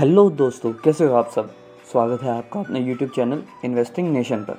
Hello दोस्तों, कैसे हो आप सब। स्वागत है आपका अपने यूट्यूब चैनल इन्वेस्टिंग नेशन पर।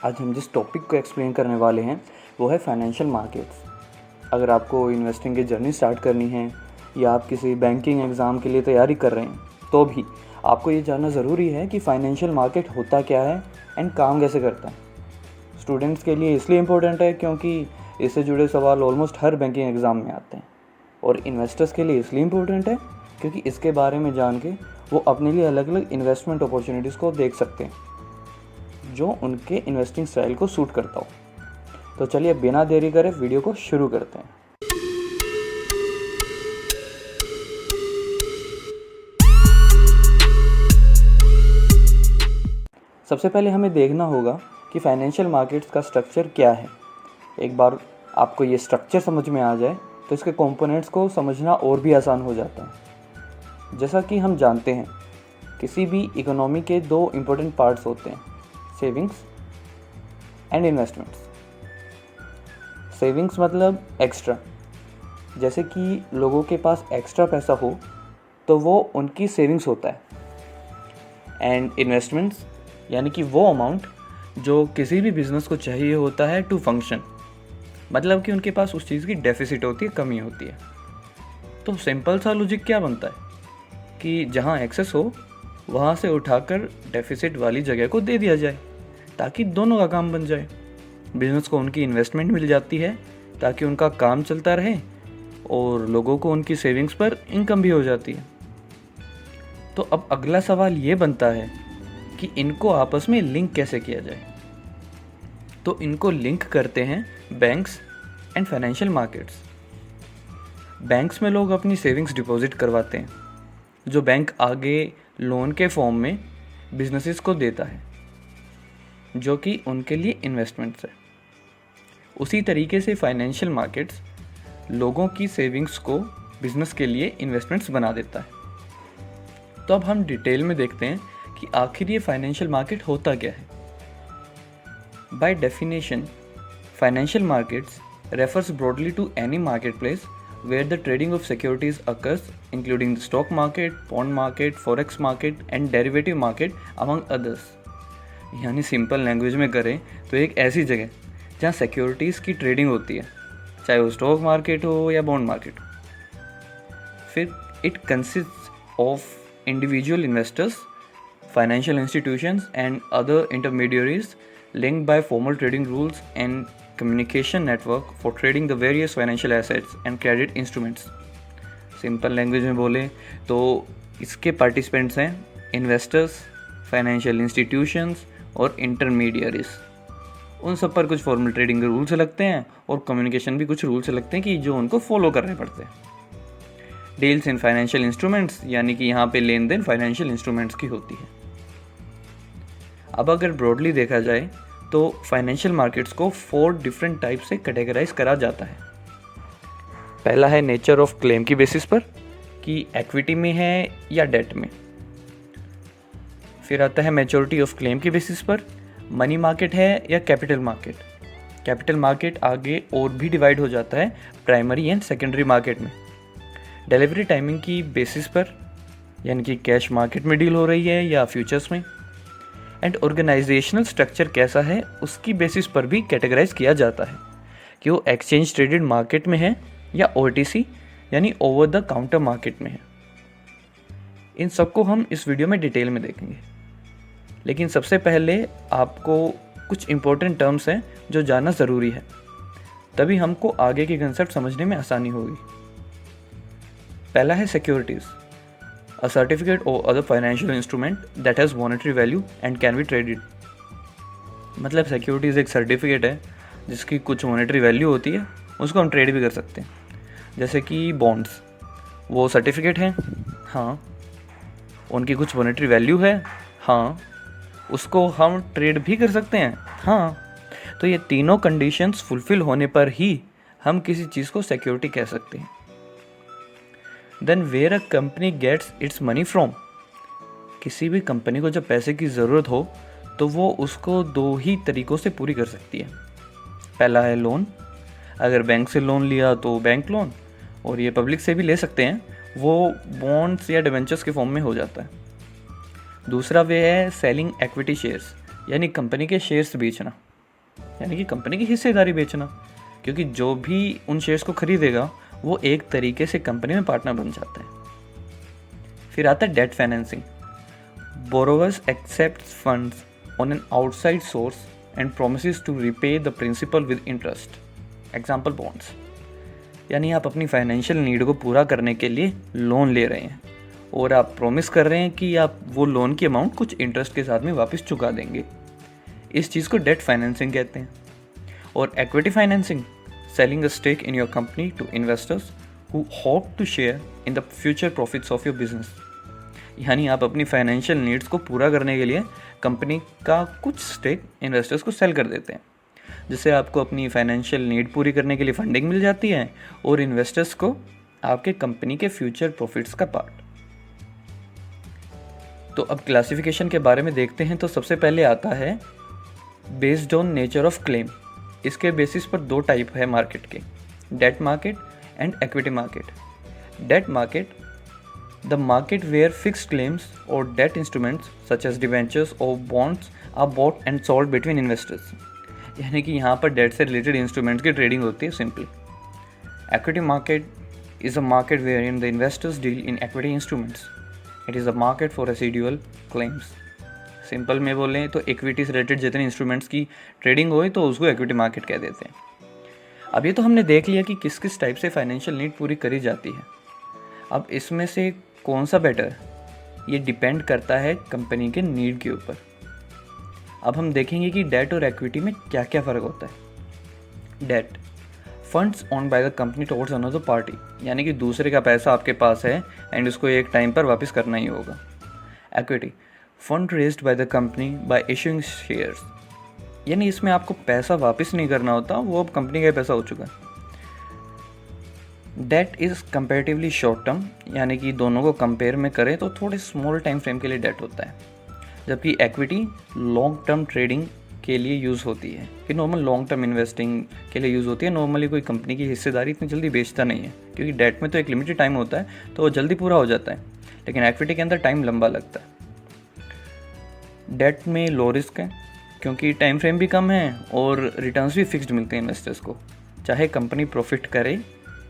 आज हम जिस टॉपिक को एक्सप्लेन करने वाले हैं वो है फाइनेंशियल मार्केट्स। अगर आपको इन्वेस्टिंग की जर्नी स्टार्ट करनी है या आप किसी बैंकिंग एग्ज़ाम के लिए तैयारी कर रहे हैं तो भी आपको ये जानना ज़रूरी है कि फ़ाइनेंशियल मार्केट होता क्या है एंड काम कैसे करता है। स्टूडेंट्स के लिए इसलिए इम्पोर्टेंट है क्योंकि इससे जुड़े सवाल ऑलमोस्ट हर बैंकिंग एग्ज़ाम में आते हैं, और इन्वेस्टर्स के लिए इसलिए इम्पोर्टेंट है क्योंकि इसके बारे में जान के वो अपने लिए अलग अलग इन्वेस्टमेंट अपॉर्चुनिटीज़ को देख सकते हैं जो उनके इन्वेस्टिंग स्टाइल को सूट करता हो। तो चलिए बिना देरी करे वीडियो को शुरू करते हैं। सबसे पहले हमें देखना होगा कि फाइनेंशियल मार्केट्स का स्ट्रक्चर क्या है। एक बार आपको ये स्ट्रक्चर समझ में आ जाए तो इसके कंपोनेंट्स को समझना और भी आसान हो जाता है। जैसा कि हम जानते हैं, किसी भी इकोनॉमी के दो इम्पोर्टेंट पार्ट्स होते हैं, सेविंग्स एंड इन्वेस्टमेंट्स। सेविंग्स मतलब एक्स्ट्रा, जैसे कि लोगों के पास एक्स्ट्रा पैसा हो तो वो उनकी सेविंग्स होता है। एंड इन्वेस्टमेंट्स यानी कि वो अमाउंट जो किसी भी बिजनेस को चाहिए होता है टू फंक्शन, मतलब कि उनके पास उस चीज़ की डेफिसिट होती है, कमी होती है। तो सिंपल सा लॉजिक क्या बनता है कि जहाँ एक्सेस हो वहाँ से उठाकर डेफिसिट वाली जगह को दे दिया जाए ताकि दोनों का काम बन जाए। बिजनेस को उनकी इन्वेस्टमेंट मिल जाती है ताकि उनका काम चलता रहे, और लोगों को उनकी सेविंग्स पर इनकम भी हो जाती है। तो अब अगला सवाल ये बनता है कि इनको आपस में लिंक कैसे किया जाए। तो इनको लिंक करते हैं banks and financial markets. Banks में लोग अपनी सेविंग्स डिपॉजिट करवाते हैं जो बैंक आगे लोन के फॉर्म में बिजनेसेस को देता है, जो कि उनके लिए इन्वेस्टमेंट्स है। उसी तरीके से फाइनेंशियल मार्केट्स लोगों की सेविंग्स को बिजनेस के लिए इन्वेस्टमेंट्स बना देता है। तो अब हम डिटेल में देखते हैं कि आखिर ये फाइनेंशियल मार्केट होता क्या है। By definition, financial markets refers broadly to any marketplace where the trading of securities occurs, including the stock market, bond market, forex market and derivative market among others। यानी सिंपल लैंग्वेज में करें तो एक ऐसी जगह जहाँ सिक्योरिटीज़ की trading होती है, चाहे वो स्टॉक मार्केट हो या बॉन्ड मार्केट हो। फिर it consist of individual investors, financial institutions and other intermediaries linked by formal trading rules and communication network for trading the various financial assets and credit instruments। Simple language में बोले तो इसके participants हैं investors, financial institutions और intermediaries. उन सब पर कुछ फॉर्मल ट्रेडिंग के रूल्स लगते हैं और कम्युनिकेशन भी कुछ रूल्स लगते हैं कि जो उनको फॉलो करने पड़ते हैं। डील्स इन फाइनेंशियल इंस्ट्रूमेंट्स यानी कि यहाँ पे लेन देन फाइनेंशियल इंस्ट्रूमेंट्स की होती है। अब अगर ब्रॉडली देखा जाए तो फाइनेंशियल मार्केट्स को 4 डिफरेंट टाइप से कैटेगराइज करा जाता है। पहला है नेचर ऑफ क्लेम की बेसिस पर कि इक्विटी में है या डेट में। फिर आता है मैच्योरिटी ऑफ क्लेम की बेसिस पर, मनी मार्केट है या कैपिटल मार्केट। कैपिटल मार्केट आगे और भी डिवाइड हो जाता है प्राइमरी एंड सेकेंडरी मार्केट में। डिलीवरी टाइमिंग की बेसिस पर, यानी कि कैश मार्केट में डील हो रही है या फ्यूचर्स में। एंड ऑर्गेनाइजेशनल स्ट्रक्चर कैसा है उसकी बेसिस पर भी कैटेगराइज किया जाता है कि वो एक्सचेंज ट्रेडेड मार्केट में है या OTC यानी ओवर द काउंटर मार्केट में है। इन सबको हम इस वीडियो में डिटेल में देखेंगे, लेकिन सबसे पहले आपको कुछ इंपॉर्टेंट टर्म्स हैं जो जानना ज़रूरी है, तभी हमको आगे की कंसेप्ट समझने में आसानी होगी। पहला है securities, a certificate or other financial instrument that has monetary value and can be traded। मतलब सिक्योरिटीज़ एक सर्टिफिकेट है जिसकी कुछ मॉनेटरी वैल्यू होती है, उसको हम ट्रेड भी कर सकते हैं। जैसे कि बॉन्ड्स, वो सर्टिफिकेट हैं, हाँ, उनकी कुछ मॉनेटरी वैल्यू है, हाँ, उसको हम ट्रेड भी कर सकते हैं, हाँ। तो ये तीनों कंडीशंस फुलफिल होने पर ही हम किसी चीज़ को सिक्योरिटी कह सकते हैं। Then where a company gets its money from, किसी भी कंपनी को जब पैसे की ज़रूरत हो तो वो उसको 2 ही तरीक़ों से पूरी कर सकती है। पहला है लोन, अगर बैंक से लोन लिया तो बैंक लोन, और ये पब्लिक से भी ले सकते हैं, वो बॉन्ड्स या डिवेंचर्स के फॉर्म में हो जाता है। दूसरा वे है सेलिंग इक्विटी शेयर्स, यानी कंपनी के शेयर्स बेचना, यानी कि कंपनी की हिस्सेदारी बेचना, क्योंकि जो भी उन शेयर्स को खरीदेगा वो एक तरीके से कंपनी में पार्टनर बन जाता है। फिर आता है debt financing. Borrowers accepts funds on an outside source and promises to repay the principal with interest, example bonds. यानी आप अपनी फाइनेंशियल नीड को पूरा करने के लिए लोन ले रहे हैं और आप प्रॉमिस कर रहे हैं कि आप वो लोन की अमाउंट कुछ इंटरेस्ट के साथ में वापस चुका देंगे। इस चीज़ को डेट फाइनेंसिंग कहते हैं। और equity financing, selling a stake in your company to investors who hope to share in the future profits of your business. यानी आप अपनी फाइनेंशियल नीड्स को पूरा करने के लिए कंपनी का कुछ स्टेक इन्वेस्टर्स को सेल कर देते हैं, जिससे आपको अपनी फाइनेंशियल नीड पूरी करने के लिए फंडिंग मिल जाती है और इन्वेस्टर्स को आपके कंपनी के फ्यूचर प्रॉफिट्स का पार्ट। तो अब क्लासिफिकेशन के बारे में देखते हैं। तो सबसे पहले आता है based on nature of claim. इसके बेसिस पर दो टाइप है मार्केट के, debt market and equity market. Debt market, the market where fixed claims और debt instruments such as debentures और bonds are bought and sold between investors. यानी कि यहाँ पर डेट से रिलेटेड इंस्ट्रूमेंट्स की ट्रेडिंग होती है simply. Equity market is a market where in the investors deal in equity instruments. It is a market for residual claims. Simple में बोलें तो इक्विटी से रिलेटेड जितने इंस्ट्रूमेंट्स की ट्रेडिंग होए तो उसको इक्विटी मार्केट कह देते हैं। अब ये तो हमने देख लिया कि किस किस टाइप से फाइनेंशियल नीड पूरी करी जाती है। अब इसमें से कौन सा बेटर है, ये डिपेंड करता है कंपनी के नीड के ऊपर। अब हम देखेंगे कि डेट और इक्विटी में क्या क्या फ़र्क होता है। Debt, funds own by the company towards another party, यानी कि दूसरे का पैसा आपके पास है एंड उसको एक टाइम पर वापस करना ही होगा। Equity, fund raised bye the company by issuing shares, यानी इसमें आपको पैसा वापस नहीं करना होता, वो अब कंपनी का पैसा हो चुका है। That is comparatively short term, यानी कि दोनों को कंपेयर में करें तो थोड़े स्मॉल टाइम फ्रेम के लिए डेट होता है, जबकि इक्विटी लॉन्ग टर्म ट्रेडिंग के लिए यूज़ होती है, कि नॉर्मल लॉन्ग टर्म इन्वेस्टिंग के लिए यूज़ होती है। नॉर्मली कोई कंपनी की हिस्सेदारी इतनी जल्दी बेचता नहीं है, क्योंकि डेट में तो एक लिमिटेड टाइम होता है तो वो जल्दी पूरा हो जाता है, लेकिन इक्विटी के अंदर टाइम लंबा लगता है। डेट में लो रिस्क है, क्योंकि टाइम फ्रेम भी कम है और रिटर्न्स भी फिक्स्ड मिलते हैं इन्वेस्टर्स को, चाहे कंपनी प्रॉफिट करे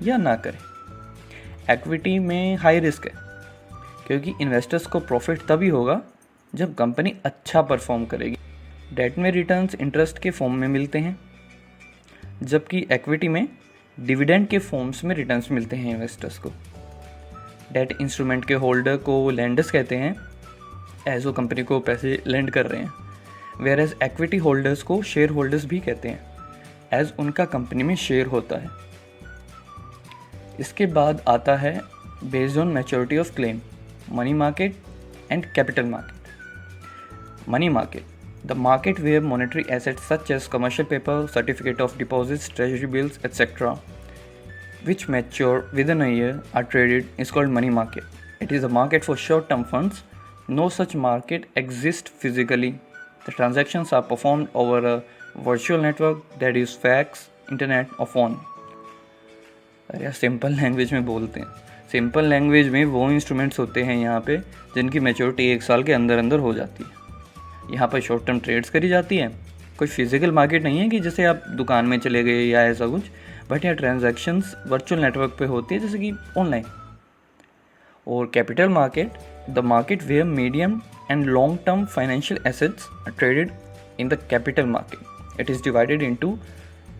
या ना करे। इक्विटी में हाई रिस्क है, क्योंकि इन्वेस्टर्स को प्रॉफिट तभी होगा जब कंपनी अच्छा परफॉर्म करेगी। डेट में रिटर्न्स इंटरेस्ट के फॉर्म में मिलते हैं, जबकि इक्विटी में डिविडेंड के फॉर्म्स में रिटर्न्स मिलते हैं इन्वेस्टर्स को। डेट इंस्ट्रूमेंट के होल्डर को लेंडर्स कहते हैं, एज वो कंपनी को पैसे लेंड कर रहे हैं, वेयर एज इक्विटी होल्डर्स को शेयर होल्डर्स भी कहते हैं, एज उनका कंपनी में शेयर होता है। इसके बाद आता है based on maturity of claim, money market and capital market. Money market, the market where monetary assets such as commercial paper, certificate of deposits, treasury bills, etc., which mature within a year are traded, is called money market. It is a market for short-term funds. No such market exists physically. The transactions are performed over a virtual network, that is fax, internet or phone. अरे यार simple language में बोलते हैं। Simple language में वो instruments होते हैं यहाँ पे जिनकी मैच्योरिटी 1 साल के अंदर अंदर हो जाती है। यहाँ पर शॉर्ट टर्म ट्रेड्स करी जाती है। कोई फिजिकल मार्केट नहीं है कि जैसे आप दुकान में चले गए या ऐसा कुछ, बट यहाँ ट्रांजैक्शंस वर्चुअल नेटवर्क पे होती है, जैसे कि ऑनलाइन। और capital market, the market where medium and long term financial assets are traded in the capital market. It is divided into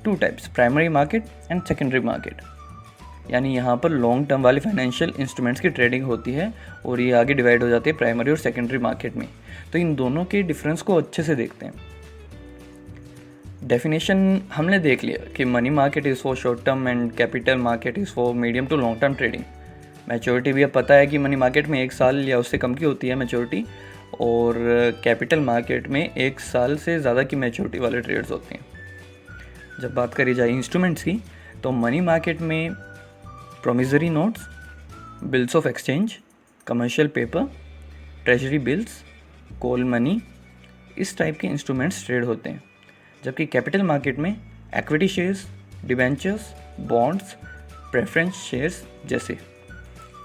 2 types, primary market and secondary market. यानी यहाँ पर long term वाली फाइनेंशियल इंस्ट्रूमेंट्स की trading होती है और ये आगे डिवाइड हो जाती है प्राइमरी और सेकेंडरी मार्केट में। तो इन दोनों के डिफरेंस को अच्छे से देखते हैं। डेफिनेशन हमने देख लिया कि money market is for short term and capital market is for medium to long term trading. Maturity भी अब पता है कि मनी मार्केट में 1 साल या उससे कम की होती है मैच्योरिटी, और कैपिटल मार्केट में 1 साल से ज़्यादा की मैच्योरिटी वाले ट्रेड्स होते हैं। जब बात करी जाए इंस्ट्रूमेंट्स की, तो मनी मार्केट में promissory notes, bills of exchange, commercial paper, treasury bills, call money, इस टाइप के इंस्ट्रूमेंट्स ट्रेड होते हैं। जबकि कैपिटल मार्केट में equity shares, debentures, bonds, preference shares जैसे।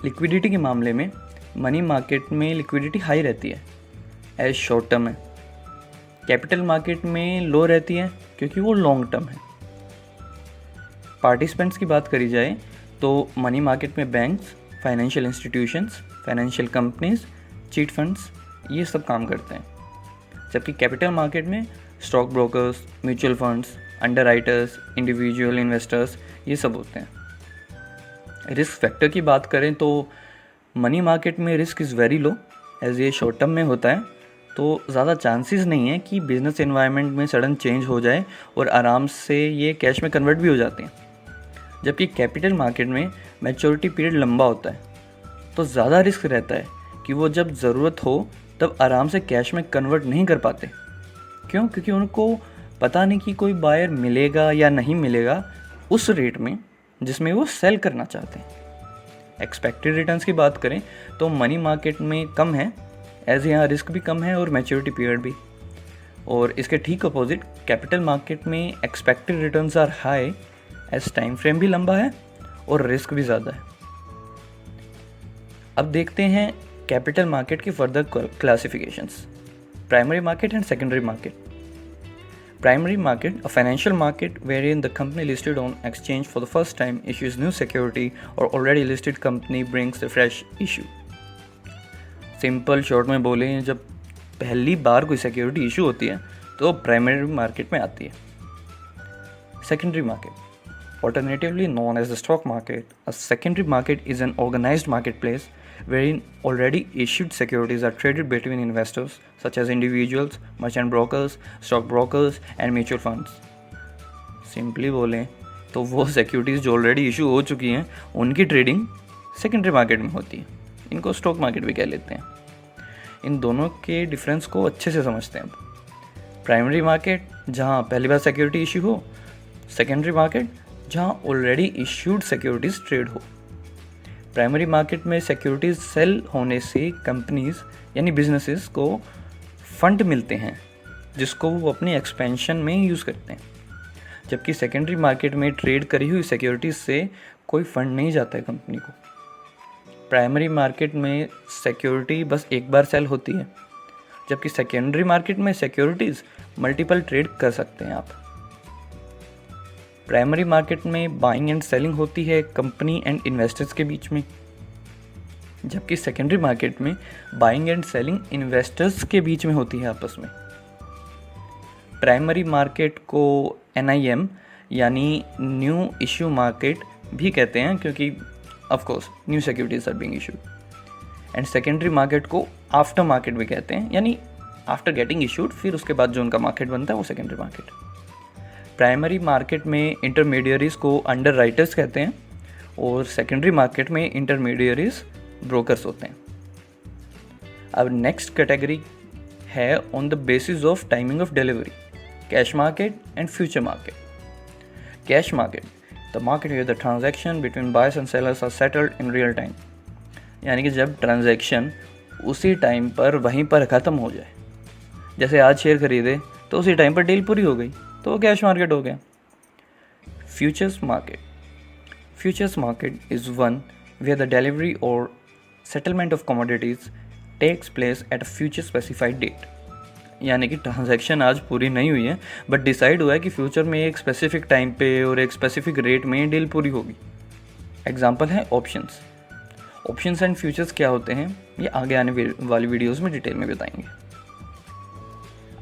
लिक्विडिटी के मामले में मनी मार्केट में लिक्विडिटी हाई रहती है एज शॉर्ट टर्म है, कैपिटल मार्केट में लो रहती है क्योंकि वो लॉन्ग टर्म है। पार्टिसिपेंट्स की बात करी जाए तो मनी मार्केट में banks, financial institutions, financial companies, cheat funds ये सब काम करते हैं, जबकि कैपिटल मार्केट में stock brokers, mutual funds, underwriters, individual investors ये सब होते हैं। रिस्क फैक्टर की बात करें तो मनी मार्केट में risk is very low as ये शॉर्ट टर्म में होता है, तो ज़्यादा चांसेस नहीं है कि बिजनेस एनवायरनमेंट में सडन चेंज हो जाए और आराम से ये कैश में कन्वर्ट भी हो जाते हैं। जबकि कैपिटल मार्केट में मैच्योरिटी पीरियड लंबा होता है, तो ज़्यादा रिस्क रहता है कि वो जब ज़रूरत हो तब आराम से कैश में कन्वर्ट नहीं कर पाते। क्यों? क्योंकि उनको पता नहीं कि कोई बायर मिलेगा या नहीं मिलेगा उस रेट में जिसमें वो सेल करना चाहते हैं। एक्सपेक्टेड रिटर्न्स की बात करें तो मनी मार्केट में कम है एज यहाँ रिस्क भी कम है और मैच्योरिटी पीरियड भी। और इसके ठीक अपोजिट कैपिटल मार्केट में expected returns are high as time frame भी लंबा है और रिस्क भी ज़्यादा है। अब देखते हैं कैपिटल मार्केट की further classifications, primary market and secondary market. Primary market, a financial market wherein the company listed on exchange for the first time issues new security or already listed company brings a fresh issue। Simple short में बोले, जब पहली बार कोई security issue होती है तो primary market में आती है। Secondary market, alternatively known as the stock market, a secondary market is an organized marketplace wherein already issued securities are traded between investors such as individuals, merchant brokers, stock brokers and mutual funds। Simply बोलें तो वो securities जो already issue हो चुकी हैं उनकी trading secondary market में होती है। इनको स्टॉक मार्केट भी कह लेते हैं। इन दोनों के डिफरेंस को अच्छे से समझते हैं। प्राइमरी मार्केट जहाँ पहली बार सिक्योरिटी इशू हो, सेकेंडरी मार्केट जहाँ ऑलरेडी इश्यूड सिक्योरिटीज़ ट्रेड हो। प्राइमरी मार्केट में सिक्योरिटीज़ सेल होने से कंपनीज यानी बिजनेसेस को फंड मिलते हैं जिसको वो अपनी एक्सपेंशन में यूज़ करते हैं, जबकि सेकेंडरी मार्केट में ट्रेड करी हुई सिक्योरिटीज़ से कोई फंड नहीं जाता है कंपनी को। प्राइमरी मार्केट में सिक्योरिटी बस एक बार सेल होती है, जबकि सेकेंडरी मार्केट में सिक्योरिटीज़ मल्टीपल ट्रेड कर सकते हैं आप। प्राइमरी मार्केट में बाइंग एंड सेलिंग होती है कंपनी एंड इन्वेस्टर्स के बीच में, जबकि सेकेंडरी मार्केट में बाइंग एंड सेलिंग इन्वेस्टर्स के बीच में होती है आपस में। प्राइमरी मार्केट को NIM यानी न्यू इश्यू मार्केट भी कहते हैं क्योंकि of course new securities are being issued, and secondary market को आफ्टर मार्केट भी कहते हैं, यानी आफ्टर गेटिंग इशूड फिर उसके बाद जो उनका मार्केट बनता है वो सेकेंडरी मार्केट। प्राइमरी मार्केट में इंटरमीडियरीज को अंडरराइटर्स कहते हैं और सेकेंडरी मार्केट में इंटरमीडियरीज ब्रोकर्स होते हैं। अब नेक्स्ट कैटेगरी है on the basis of timing of delivery, cash market and future market. Cash market, the market where the transaction between buyers and sellers are settled in real time, यानी कि जब transaction उसी time पर वहीं पर ख़त्म हो जाए। जैसे आज शेयर खरीदे तो उसी टाइम पर डील पूरी हो गई तो वो कैश मार्केट हो गया। Futures market, futures market is one where the delivery और settlement of commodities takes place at a future specified date, यानी कि ट्रांजैक्शन आज पूरी नहीं हुई है बट डिसाइड हुआ है कि फ्यूचर में एक स्पेसिफिक टाइम पे और एक स्पेसिफिक रेट में डील पूरी होगी। एग्जांपल है ऑप्शंस। ऑप्शंस एंड फ्यूचर्स क्या होते हैं ये आगे आने वाली वीडियोस में डिटेल में बताएंगे।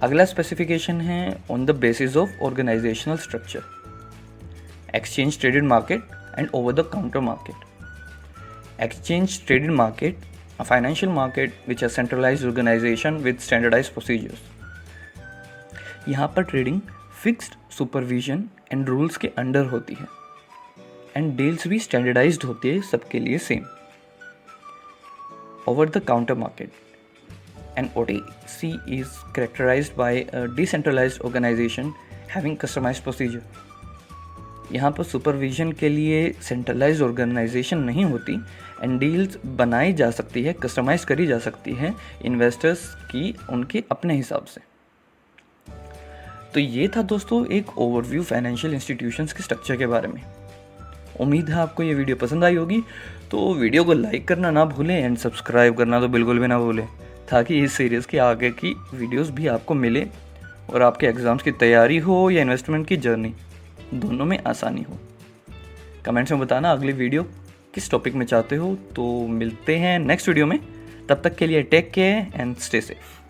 अगला स्पेसिफिकेशन है on the basis of organisational structure, exchange traded market and over the counter market. Exchange traded market, a financial market which has centralized organization with standardized procedures। यहाँ पर trading fixed supervision and rules के under होती है and deals भी standardised होती है सबके लिए same. Over the counter market, an OTC is characterized by a decentralized organization having customized procedure। यहाँ पर सुपरविजन के लिए सेंट्रलाइज ऑर्गेनाइजेशन नहीं होती एंड डील्स बनाई जा सकती है, कस्टमाइज करी जा सकती है इन्वेस्टर्स की उनके अपने हिसाब से। तो ये था दोस्तों एक ओवरव्यू फाइनेंशियल इंस्टीट्यूशंस के स्ट्रक्चर के बारे में। उम्मीद है आपको ये वीडियो पसंद आई होगी। तो वीडियो को लाइक करना ना भूलें एंड सब्सक्राइब करना तो बिल्कुल भी ना भूलें, ताकि इस सीरीज़ की आगे की वीडियोस भी आपको मिले और आपके एग्ज़ाम्स की तैयारी हो या इन्वेस्टमेंट की जर्नी, दोनों में आसानी हो। कमेंट्स में बताना अगली वीडियो किस टॉपिक में चाहते हो। तो मिलते हैं नेक्स्ट वीडियो में, तब तक के लिए take care and stay safe.